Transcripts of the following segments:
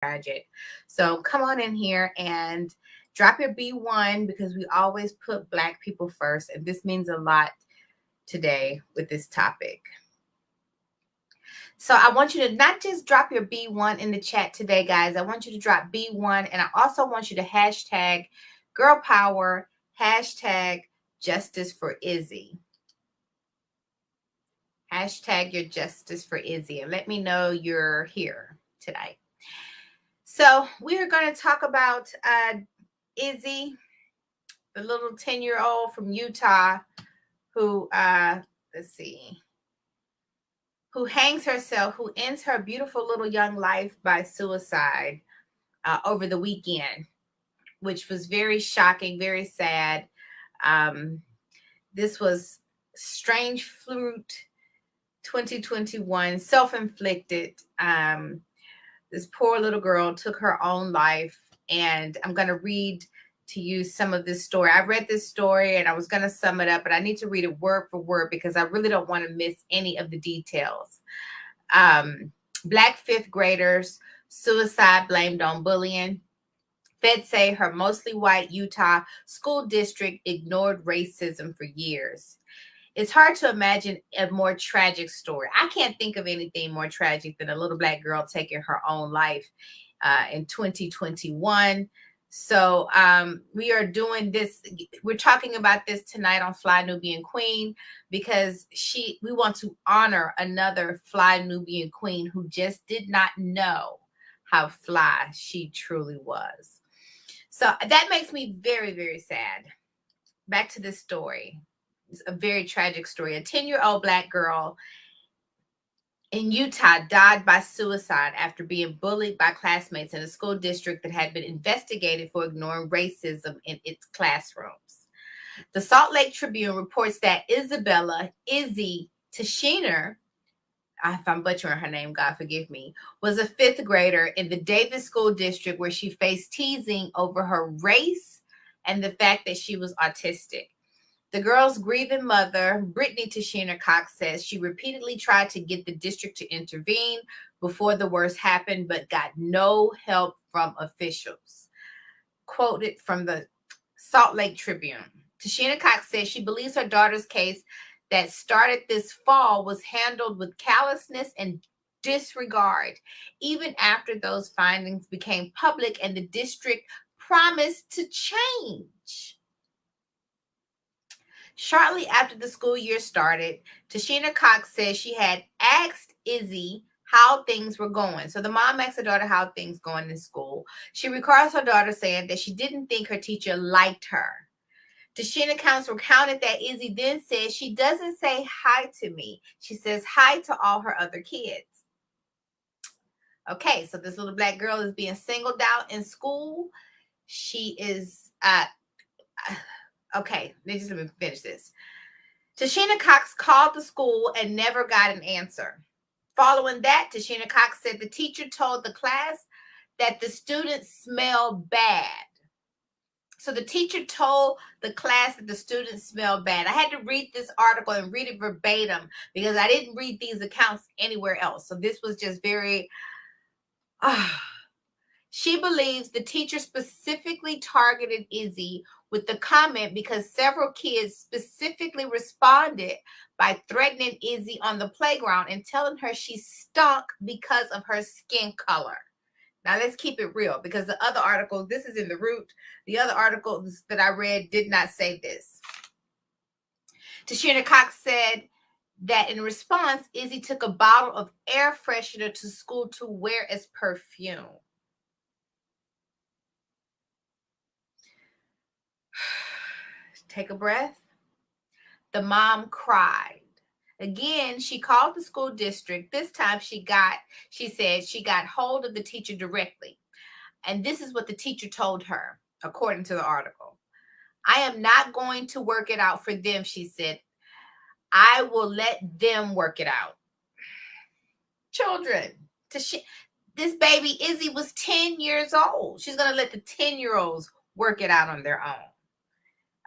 tragic. So come on in here and drop your B1 because we always put Black people first. And this means a lot today with this topic. So I want you to not just drop your B1 in the chat today, guys. I want you to drop B1. And I also want you to hashtag girl power, hashtag justice for Izzy. Hashtag your justice for Izzy. And let me know you're here tonight. So we are going to talk about Izzy, the little 10-year-old from Utah who, let's see, who hangs herself, who ends her beautiful little young life by suicide over the weekend, which was very shocking, very sad. This was Strange Fruit 2021, self-inflicted. This poor little girl took her own life, and I'm going to read to you some of this story. I read this story and I was going to sum it up, but I need to read it word for word because I really don't want to miss any of the details. Black fifth graders, suicide blamed on bullying. Feds say her mostly white Utah school district ignored racism for years. It's hard to imagine a more tragic story. I can't think of anything more tragic than a little Black girl taking her own life in 2021. So we are doing this. We're talking about this tonight on Fly Nubian Queen because we want to honor another Fly Nubian Queen who just did not know how fly she truly was. So that makes me very, very sad. Back to this story. It's a very tragic story. A 10-year-old Black girl in Utah died by suicide after being bullied by classmates in a school district that had been investigated for ignoring racism in its classrooms. The Salt Lake Tribune reports that Izzy Tashiner, if I'm butchering her name, God forgive me, was a fifth grader in the Davis School District where she faced teasing over her race and the fact that she was autistic. The girl's grieving mother, Brittany Tashina Cox, says she repeatedly tried to get the district to intervene before the worst happened, but got no help from officials. Quoted from the Salt Lake Tribune. Tashina Cox says she believes her daughter's case that started this fall was handled with callousness and disregard, even after those findings became public and the district promised to change. Shortly after the school year started, Tashina Cox says she had asked Izzy how things were going. So the mom asked her daughter how things going in school. She recalls her daughter saying that she didn't think her teacher liked her. Tashina Cox recounted that Izzy then said she doesn't say hi to me. She says hi to all her other kids. Okay, so this little Black girl is being singled out in school. She is okay, let me finish this. Tashina Cox called the school and never got an answer. Following that, Tashina Cox said the teacher told the class that the students smell bad. So the teacher told the class that the students smell bad. I had to read this article and read it verbatim because I didn't read these accounts anywhere else. So this was just very... She believes the teacher specifically targeted Izzy with the comment because several kids specifically responded by threatening Izzy on the playground and telling her she stunk because of her skin color. Now, let's keep it real because the other articles, this is in the Root, the other articles that I read did not say this. Tashina Cox said that in response, Izzy took a bottle of air freshener to school to wear as perfume. Take a breath. The mom cried. Again, she called the school district. This time she said she got hold of the teacher directly. And this is what the teacher told her, according to the article. I am not going to work it out for them, she said. I will let them work it out. Children. This baby Izzy was 10 years old. She's going to let the 10-year-olds work it out on their own.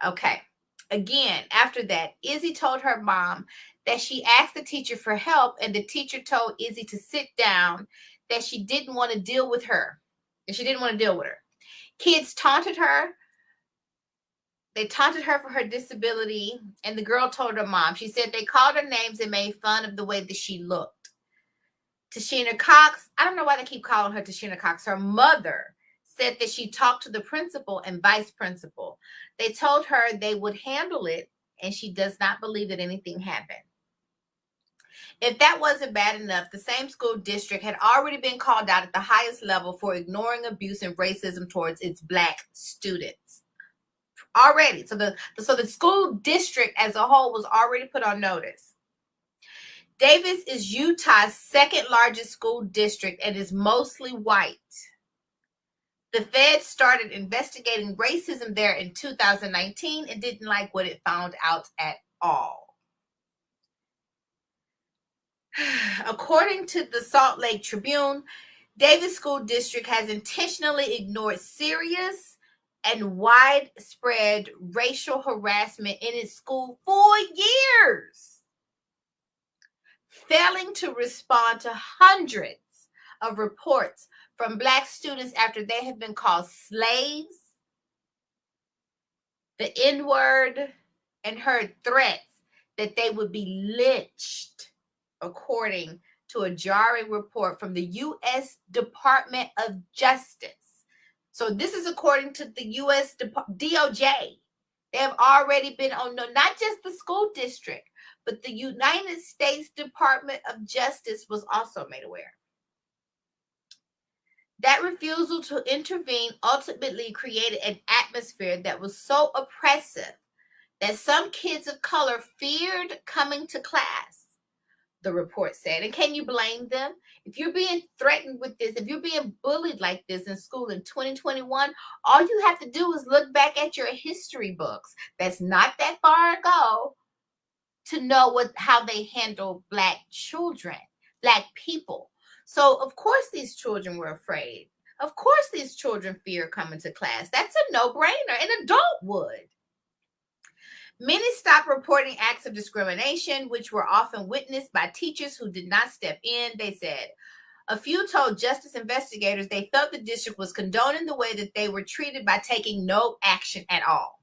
Okay. Again, after that, Izzy told her mom that she asked the teacher for help, and the teacher told Izzy to sit down, that she didn't want to deal with her. and she didn't want to deal with her. Kids taunted her. They taunted her for her disability, and the girl told her mom. She said they called her names and made fun of the way that she looked. Tashina Cox, I don't know why they keep calling her Tashina Cox. Her mother said that she talked to the principal and vice principal. They told her they would handle it, and she does not believe that anything happened. If that wasn't bad enough, the same school district had already been called out at the highest level for ignoring abuse and racism towards its Black students. Already. So the school district as a whole was already put on notice. Davis is Utah's second largest school district and is mostly white. The feds started investigating racism there in 2019 and didn't like what it found out at all. According to the Salt Lake Tribune, Davis School District has intentionally ignored serious and widespread racial harassment in its school for years, failing to respond to hundreds of reports from Black students after they have been called slaves, the N-word, and heard threats that they would be lynched, according to a jarring report from the U.S. Department of Justice. So this is according to the U.S. DOJ. They have already been on, not just the school district, but the United States Department of Justice was also made aware. That refusal to intervene ultimately created an atmosphere that was so oppressive that some kids of color feared coming to class, the report said. And can you blame them? If you're being threatened with this, if you're being bullied like this in school in 2021, all you have to do is look back at your history books. That's not that far ago, to know how they handle Black children, Black people. So of course these children were afraid. Of course these children fear coming to class. That's a no-brainer. An adult would. Many stopped reporting acts of discrimination, which were often witnessed by teachers who did not step in, they said. A few told justice investigators they felt the district was condoning the way that they were treated by taking no action at all.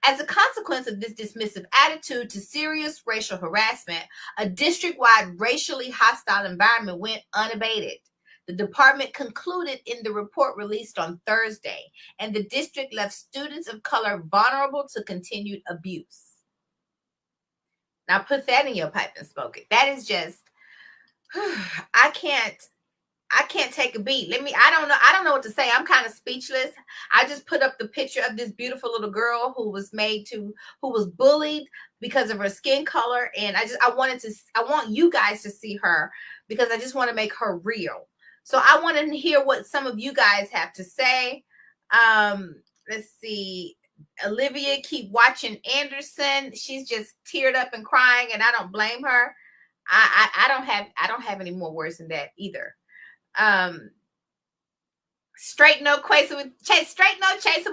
As a consequence of this dismissive attitude to serious racial harassment, a district-wide racially hostile environment went unabated. The department concluded in the report released on Thursday, and the district left students of color vulnerable to continued abuse. Now put that in your pipe and smoke it. That is just, I can't take a beat. I don't know what to say. I'm kind of speechless. I just put up the picture of this beautiful little girl who was bullied because of her skin color. And I want you guys to see her, because I just want to make her real. So I want to hear what some of you guys have to say. Let's see. Olivia, keep watching Anderson. She's just teared up and crying, and I don't blame her. I don't have any more words than that either. Straight no chaser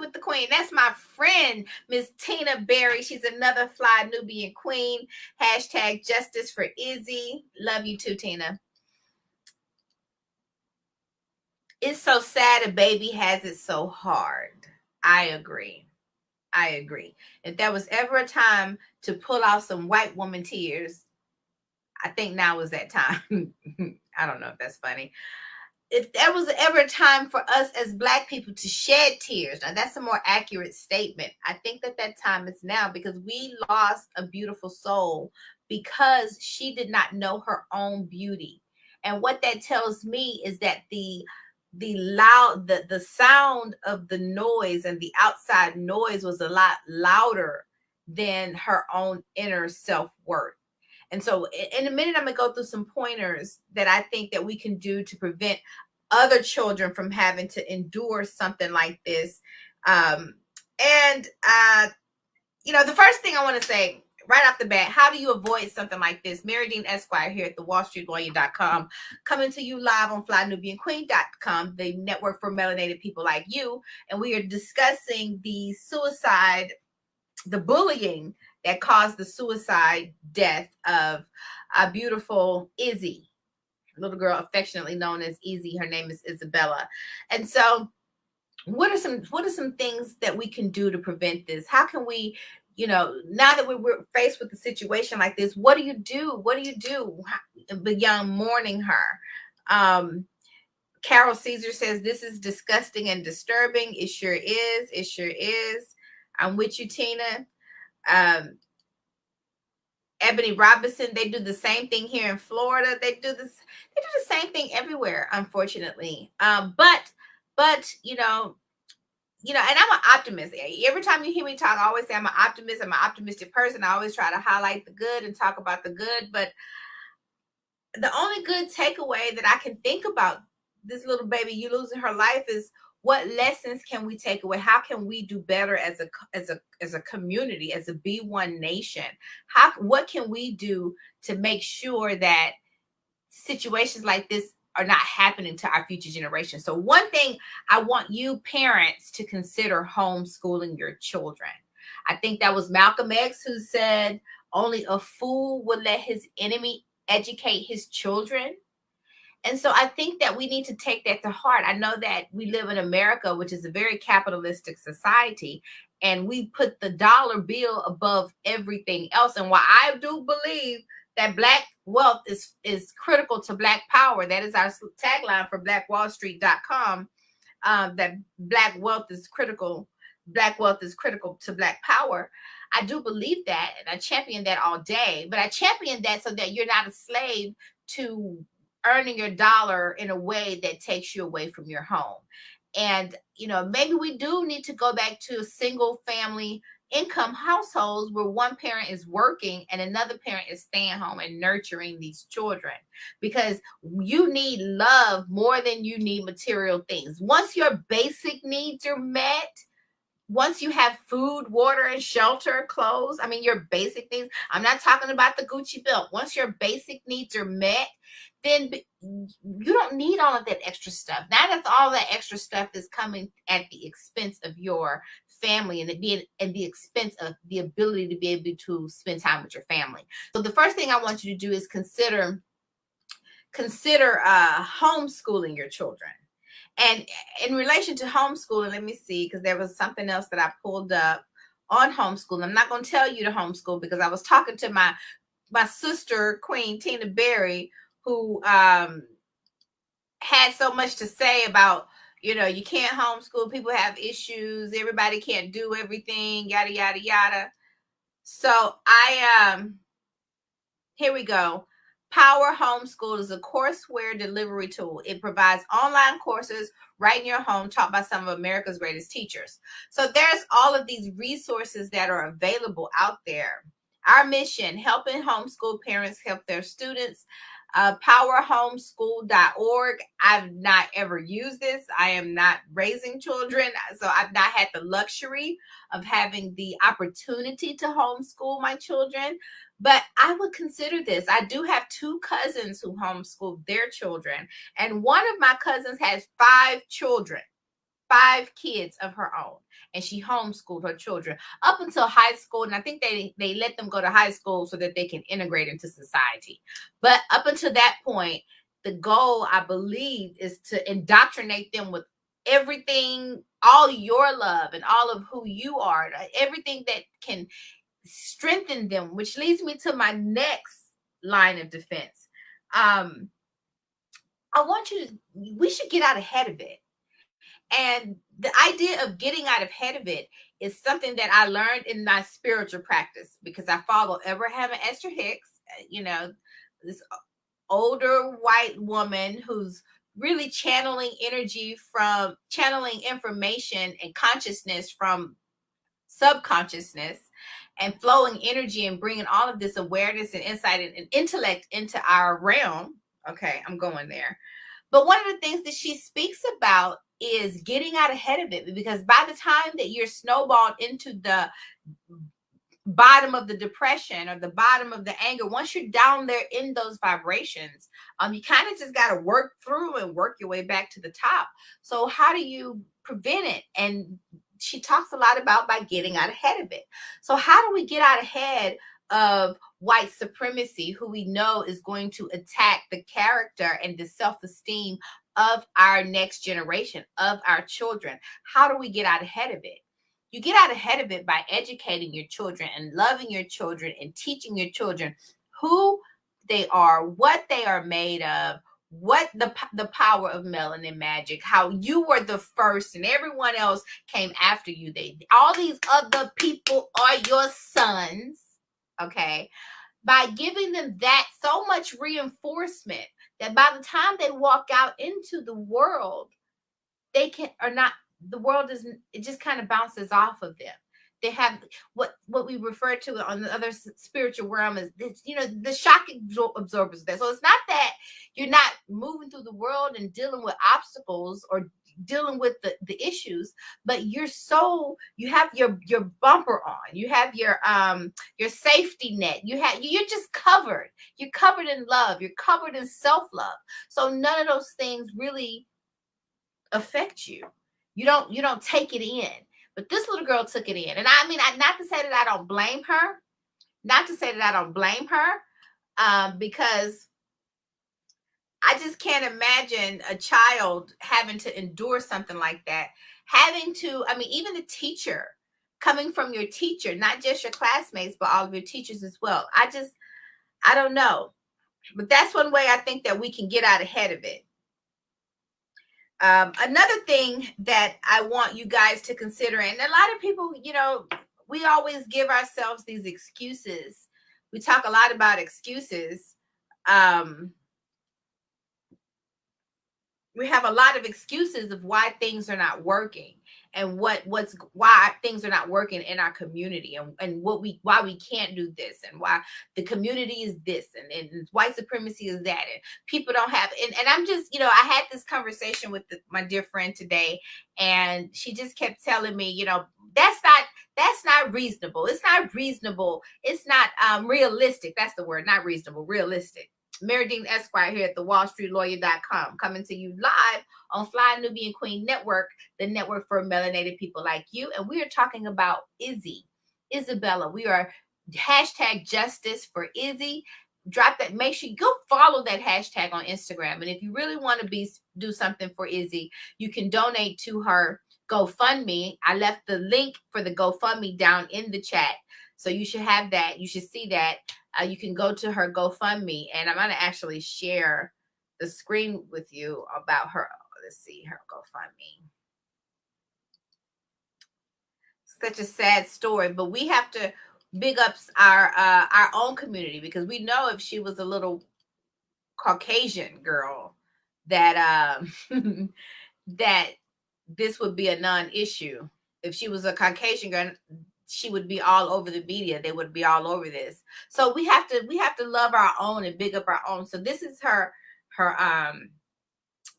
with the queen. That's my friend, Miss Tina Berry. She's another fly Nubian queen. Hashtag justice for Izzy. Love you too, Tina. It's so sad a baby has it so hard. I agree. If there was ever a time to pull out some white woman tears, I think now is that time. I don't know if that's funny. If there was ever a time for us as Black people to shed tears, now that's a more accurate statement. I think that time is now, because we lost a beautiful soul because she did not know her own beauty. And what that tells me is that the sound of the noise and the outside noise was a lot louder than her own inner self-worth. And so in a minute, I'm going to go through some pointers that I think that we can do to prevent other children from having to endure something like this. The first thing I want to say right off the bat, how do you avoid something like this? Mary Dean Esquire here at the WallStreetLawyer.com, coming to you live on FlyNubianQueen.com, the network for melanated people like you. And we are discussing the bullying that caused the suicide death of a beautiful Izzy. little girl affectionately known as Izzy. Her name is Isabella. And so what are some things that we can do to prevent this? How can we, now that we're faced with a situation like this, what do you do? What do you do beyond mourning her? Carol Caesar says, this is disgusting and disturbing. It sure is. It sure is. I'm with you, Tina. Ebony Robinson, they do the same thing here in Florida. They do the same thing everywhere, unfortunately. But and I'm an optimist. Every time you hear me talk, I always say I'm an optimist. I'm an optimistic person. I always try to highlight the good and talk about the good. But the only good takeaway that I can think about this little baby, you losing her life, is what lessons can we take away? How can we do better as a community, as a B1 nation? What can we do to make sure that situations like this are not happening to our future generations? So one thing I want you parents to consider: homeschooling your children. I think that was Malcolm X who said, only a fool would let his enemy educate his children. And so I think that we need to take that to heart. I know that we live in America, which is a very capitalistic society, and we put the dollar bill above everything else. And while I do believe that Black wealth is critical to Black power, that is our tagline for blackwallstreet.com, that Black wealth is critical. Black wealth is critical to Black power. I do believe that, and I champion that all day. But I champion that so that you're not a slave to earning your dollar in a way that takes you away from your home. And, maybe we do need to go back to single family income households where one parent is working and another parent is staying home and nurturing these children, because you need love more than you need material things. Once your basic needs are met, once you have food, water, and shelter, clothes, your basic things, I'm not talking about the Gucci belt. Once your basic needs are met, then you don't need all of that extra stuff. Now that all that extra stuff is coming at the expense of your family and at the expense of the ability to be able to spend time with your family. So the first thing I want you to do is consider homeschooling your children. And in relation to homeschooling, let me see, because there was something else that I pulled up on homeschooling. I'm not going to tell you to homeschool because I was talking to my sister, Queen Tina Berry, who had so much to say about, you can't homeschool. People have issues. Everybody can't do everything, yada, yada, yada. So here we go. Power Homeschool is a courseware delivery tool. It provides online courses right in your home taught by some of America's greatest teachers. So there's all of these resources that are available out there. Our mission: helping homeschool parents help their students. Powerhomeschool.org. I've not ever used this. I am not raising children, so I've not had the luxury of having the opportunity to homeschool my children. But I would consider this. I do have 2 cousins who homeschool their children. And one of my cousins has 5 children, 5 kids of her own. And she homeschooled her children up until high school. And I think they let them go to high school so that they can integrate into society. But up until that point, the goal, I believe, is to indoctrinate them with everything, all your love and all of who you are, everything that can strengthen them, which leads me to my next line of defense. We should get out ahead of it. And the idea of getting out ahead of it is something that I learned in my spiritual practice, because I follow Abraham and Esther Hicks, this older white woman who's really channeling information and consciousness from subconsciousness, and flowing energy and bringing all of this awareness and insight and intellect into our realm. Okay, I'm going there. But one of the things that she speaks about is getting out ahead of it, because by the time that you're snowballed into the bottom of the depression or the bottom of the anger, once you're down there in those vibrations, you kind of just got to work through and work your way back to the top. So how do you prevent it? And she talks a lot about by getting out ahead of it. So how do we get out ahead of white supremacy, who we know is going to attack the character and the self-esteem of our next generation, of our children. How do we get out ahead of it? You get out ahead of it by educating your children and loving your children and teaching your children who they are, what they are made of, what the power of melanin magic, how you were the first and everyone else came after you. All these other people are your sons, okay? By giving them that so much reinforcement that by the time they walk out into the world, they can or not, the world isn't, it just kind of bounces off of them. They have what we refer to on the other spiritual realm as this, the shock absorbers there. So it's not that you're not moving through the world and dealing with obstacles or dealing with the issues, but you have your bumper on, you have your safety net, you're just covered. You're covered in love, you're covered in self-love. So none of those things really affect you. You don't take it in. But this little girl took it in. And I mean, not to say that I don't blame her. Because I just can't imagine a child having to endure something like that. Even the teacher, coming from your teacher, not just your classmates, but all of your teachers as well. I don't know. But that's one way I think that we can get out ahead of it. Another thing that I want you guys to consider, and a lot of people, we always give ourselves these excuses. We talk a lot about excuses. We have a lot of excuses of why things are not working and why things are not working in our community and why we can't do this and why the community is this and white supremacy is that and people don't have and I'm just, I had this conversation with my dear friend today, and she just kept telling me, that's not reasonable. It's not reasonable. It's not realistic. That's the word, not reasonable, realistic. Meredine Esquire here at the WallStreetLawyer.com, coming to you live on Fly Nubian Queen Network, the network for melanated people like you. And we are talking about Izzy, Isabella. We are #justice for Izzy. Drop that. Make sure you go follow that hashtag on Instagram. And if you really want to do something for Izzy, you can donate to her Gofundme. I left the link for the Gofundme down in the chat. So you should have that. You should see that. You can go to her GoFundMe, and I'm going to actually share the screen with you about her. Let's see, her GoFundMe. Such a sad story, but we have to big up our own community, because we know if she was a little Caucasian girl that that this would be a non-issue. If she was a Caucasian girl, she would be all over the media. They would be all over this. So we have to love our own and big up our own. So this is her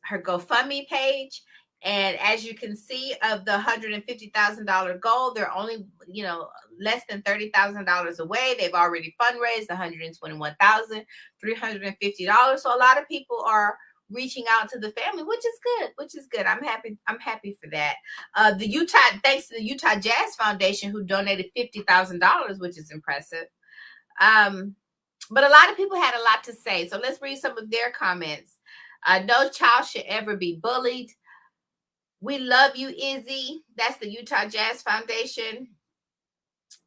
GoFundMe page. And as you can see, of the $150,000 goal, they're only, less than $30,000 away. They've already fundraised $121,350. So a lot of people are reaching out to the family, which is good. I'm happy for that. Thanks to the Utah Jazz Foundation, who donated $50,000, which is impressive. But a lot of people had a lot to say. So let's read some of their comments. No child should ever be bullied. We love you, Izzy. That's the Utah Jazz Foundation.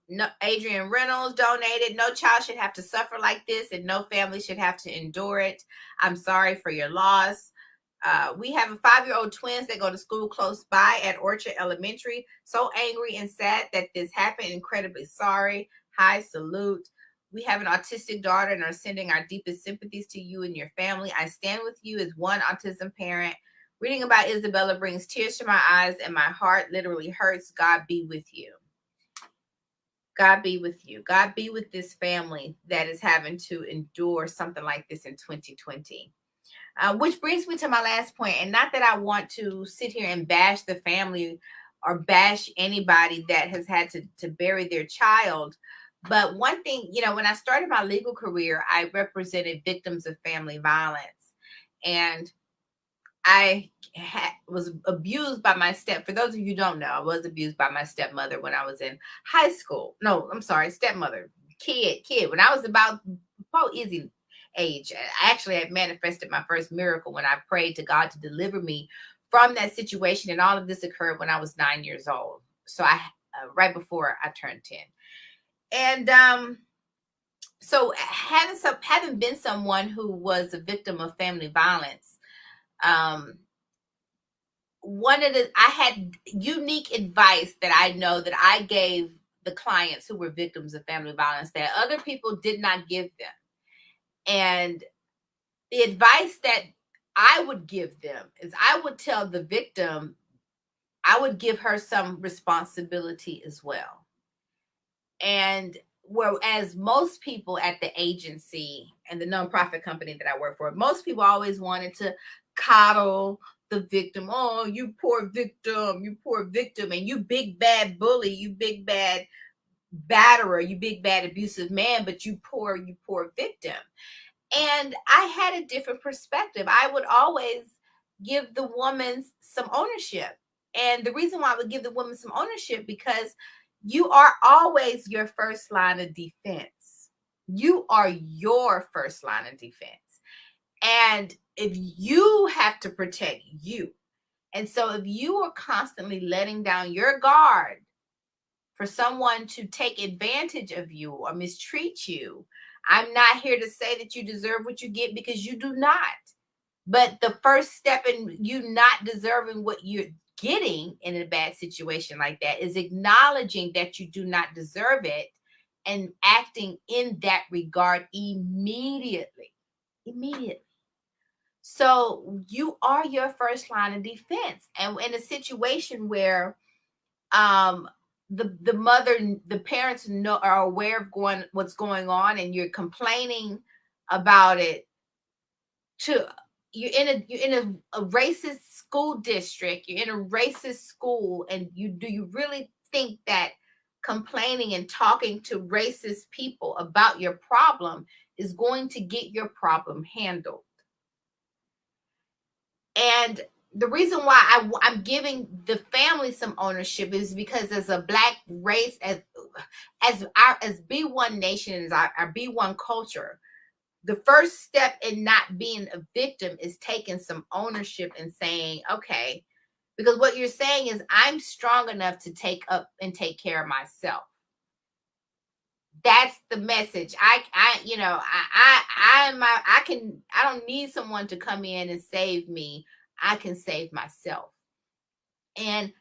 No, Adrian Reynolds donated. No child should have to suffer like this, and no family should have to endure it. I'm sorry for your loss. We have a 5-year-old twins that go to school close by at Orchard Elementary. So angry and sad that this happened. Incredibly sorry. Hi, salute. We have an autistic daughter and are sending our deepest sympathies to you and your family. I stand with you as one autism parent. Reading about Isabella brings tears to my eyes and my heart literally hurts. God be with you. God be with you. God be with this family that is having to endure something like this in 2020. Which brings me to my last point. And not that I want to sit here and bash the family or bash anybody that has had to bury their child. But one thing, when I started my legal career, I represented victims of family violence. And I was abused by my for those of you who don't know, I was abused by my stepmother when I was in high school. No, I'm sorry, stepmother. kid. When I was about probably Izzy age, I actually had manifested my first miracle when I prayed to God to deliver me from that situation. And all of this occurred when I was 9 years old. So right before I turned 10. And so having been someone who was a victim of family violence, I had unique advice that I know that I gave the clients who were victims of family violence that other people did not give them. And the advice that I would give them is I would tell the victim, I would give her some responsibility as well. And whereas most people at the agency and the nonprofit company that I work for, most people always wanted to coddle the victim. Oh, you poor victim, and you big bad bully, you big bad batterer, you big bad abusive man, but you poor victim. And I had a different perspective. I would always give the woman some ownership. And the reason why I would give the woman some ownership, because you are always your first line of defense. You are your first line of defense. And if you have to protect you, and so if you are constantly letting down your guard for someone to take advantage of you or mistreat you, I'm not here to say that you deserve what you get, because you do not. But the first step in you not deserving what you're getting in a bad situation like that is acknowledging that you do not deserve it and acting in that regard immediately. Immediately. So you are your first line of defense. And in a situation where the parents are aware of what's going on, and you're complaining about it to you're in a racist school district, you're in a racist school, and do you really think that complaining and talking to racist people about your problem is going to get your problem handled? And the reason why I'm giving the family some ownership is because as a Black race, as B1 nation, as our B1 culture, the first step in not being a victim is taking some ownership and saying, okay, because what you're saying is I'm strong enough to take up and take care of myself. That's the message. I don't need someone to come in and save me. I can save myself. And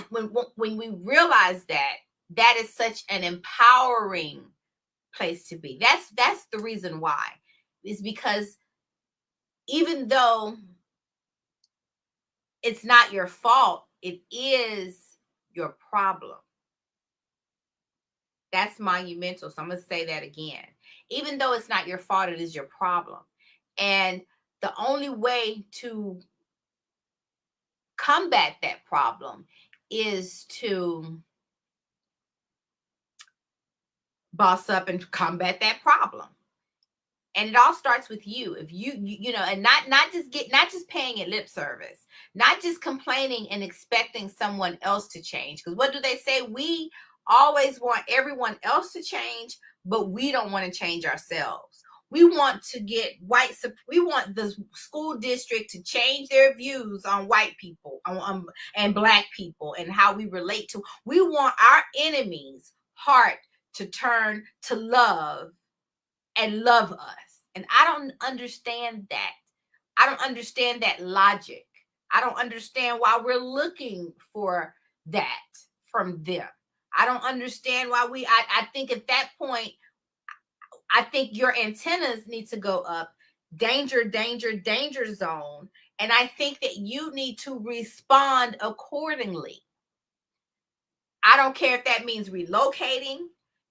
when we realize that, that is such an empowering place to be. That's the reason why. Is because even though it's not your fault, it is your problem. That's monumental. So I'm going to say that again. Even though it's not your fault, it is your problem. And the only way to combat that problem is to boss up and combat that problem. And it all starts with you. If you know, and not just paying it lip service, not just complaining and expecting someone else to change. Because what do they say? We always want everyone else to change, but we don't want to change ourselves. We want to get we want the school district to change their views on white people and Black people and how we relate to. We want our enemies' heart to turn to love and love us. And I don't understand that. I don't understand that logic. I don't understand why we're looking for that from them. I don't understand why I think at that point, I think your antennas need to go up. Danger, danger, danger zone. And I think that you need to respond accordingly. I don't care if that means relocating.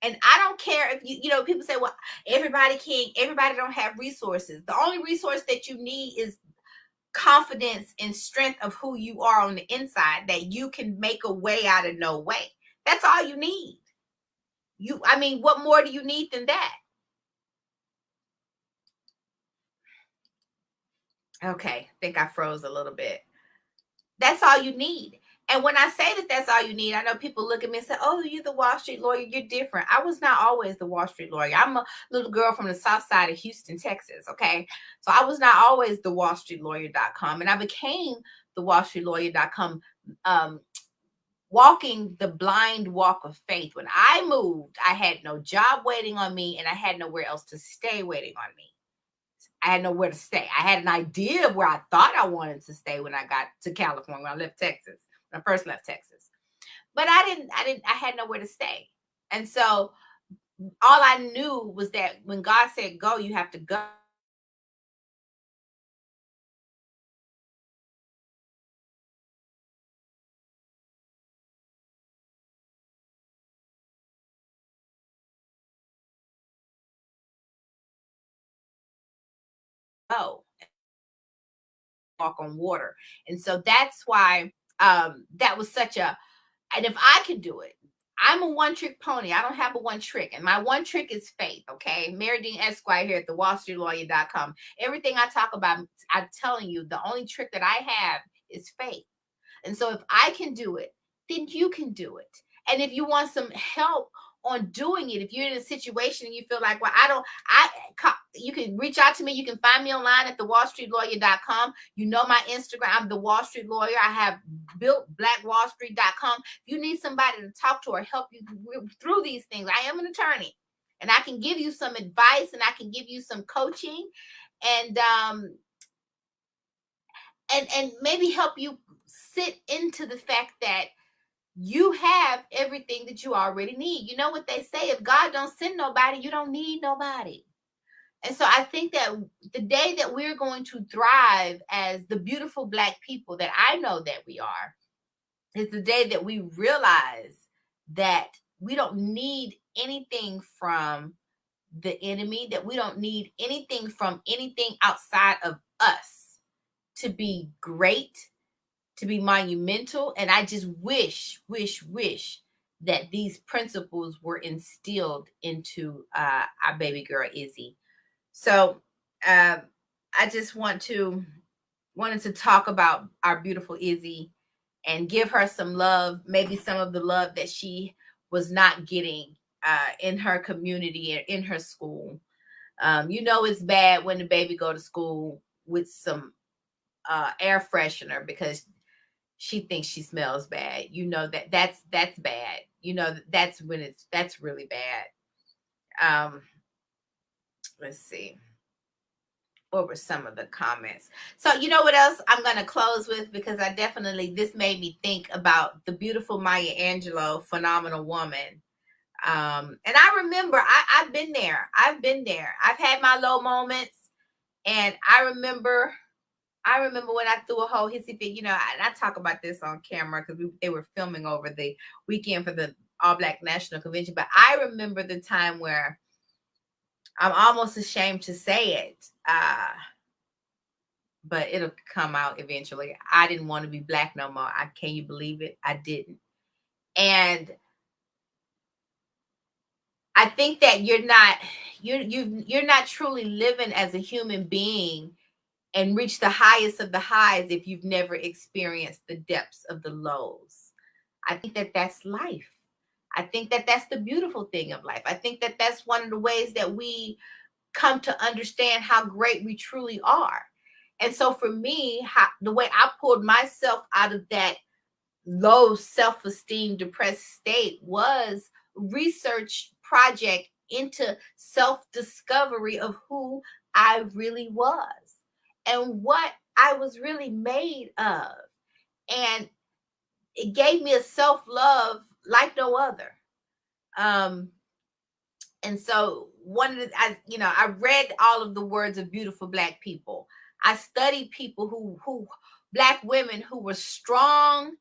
And I don't care if you know, people say, well, everybody don't have resources. The only resource that you need is confidence and strength of who you are on the inside, that you can make a way out of no way. That's all you need. What more do you need than that? Okay, I think I froze a little bit. That's all you need. And when I say that that's all you need, I know people look at me and say, oh, you're the Wall Street lawyer. You're different. I was not always the Wall Street lawyer. I'm a little girl from the south side of Houston, Texas. Okay. So I was not always the wallstreetlawyer.com. And I became the wallstreetlawyer.com, walking the blind walk of faith. When I moved, I had no job waiting on me and I had nowhere else to stay waiting on me. I had nowhere to stay. I had an idea of where I thought I wanted to stay when I got to California, when I left Texas, when I first left Texas. But I had nowhere to stay. And so all I knew was that when God said go, you have to go. Walk on water. And so that's why that was such a, and if I could do it, I'm a one trick pony. I don't have a one trick. And my one trick is faith. Okay. Mary Dean Esquire here at the wallstreetlawyer.com. Everything I talk about, I'm telling you, the only trick that I have is faith. And so if I can do it, then you can do it. And if you want some help on doing it, if you're in a situation and you feel like, well, you can reach out to me. You can find me online at thewallstreetlawyer.com. You know my Instagram, I'm the Wall Street Lawyer. I have built blackwallstreet.com. If you need somebody to talk to or help you through these things, I am an attorney and I can give you some advice and I can give you some coaching and maybe help you sit into the fact that you have everything that you already need. You know what they say, if God don't send nobody, you don't need nobody. And so I think that the day that we're going to thrive as the beautiful Black people that I know that we are, is the day that we realize that we don't need anything from the enemy, that we don't need anything from anything outside of us to be great, to be monumental. And I just wish that these principles were instilled into our baby girl Izzy. So I just wanted to talk about our beautiful Izzy and give her some love, maybe some of the love that she was not getting in her community and in her school. It's bad when the baby go to school with some air freshener because she thinks she smells bad. That's bad. That's really bad. Let's see. What were some of the comments? So you know what else I'm going to close with, because this made me think about the beautiful Maya Angelou, Phenomenal Woman. And I remember I've been there. I've had my low moments. And I remember when I threw a whole hissy fit, and I talk about this on camera because they were filming over the weekend for the All Black National Convention. But I remember the time where I'm almost ashamed to say it, but it'll come out eventually. I didn't want to be Black no more. Can you believe it? I didn't. And I think that you're not truly living as a human being and reach the highest of the highs if you've never experienced the depths of the lows. I think that that's life. I think that that's the beautiful thing of life. I think that that's one of the ways that we come to understand how great we truly are. And so for me, the way I pulled myself out of that low self-esteem, depressed state was research project into self-discovery of who I really was and what I was really made of. And it gave me a self-love like no other. And so I read all of the words of beautiful Black people. I studied people who Black women who were strong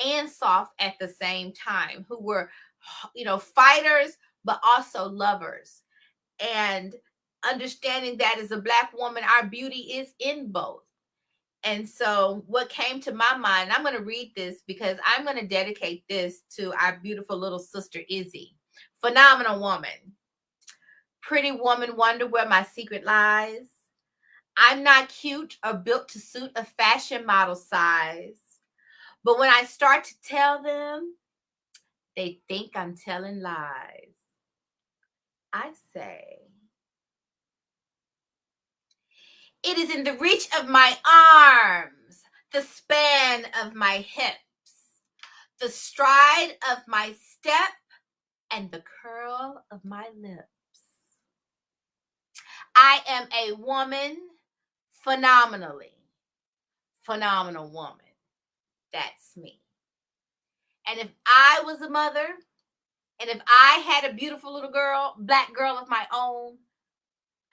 and soft at the same time, who were, fighters, but also lovers. And understanding that as a Black woman, our beauty is in both. And so what came to my mind, I'm going to read this because I'm going to dedicate this to our beautiful little sister, Izzy. Phenomenal woman. Pretty woman, wonder where my secret lies. I'm not cute or built to suit a fashion model size, But when I start to tell them, they think I'm telling lies. I say, it is in the reach of my arms, the span of my hips, the stride of my step, and the curl of my lips. I am a woman, phenomenal woman. That's me. And if I was a mother, and if I had a beautiful little girl, black girl of my own,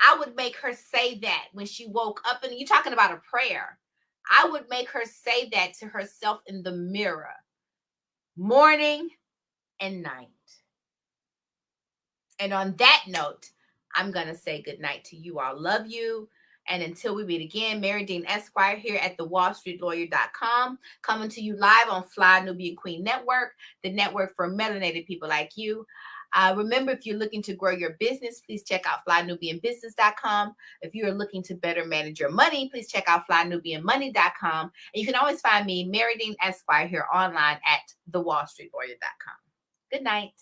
I would make her say that when she woke up. And you're talking about a prayer. I would make her say that to herself in the mirror, morning and night. And on that note, I'm going to say good night to you all. Love you. And until we meet again, Mary Dean Esquire here at the WallStreetLawyer.com, coming to you live on Fly Nubian Queen Network, the network for melanated people like you. Remember, if you're looking to grow your business, please check out FlyNubianBusiness.com. If you're looking to better manage your money, please check out FlyNubianMoney.com. And you can always find me, Mary Dean Esquire, here online at TheWallStreetLawyer.com. Good night.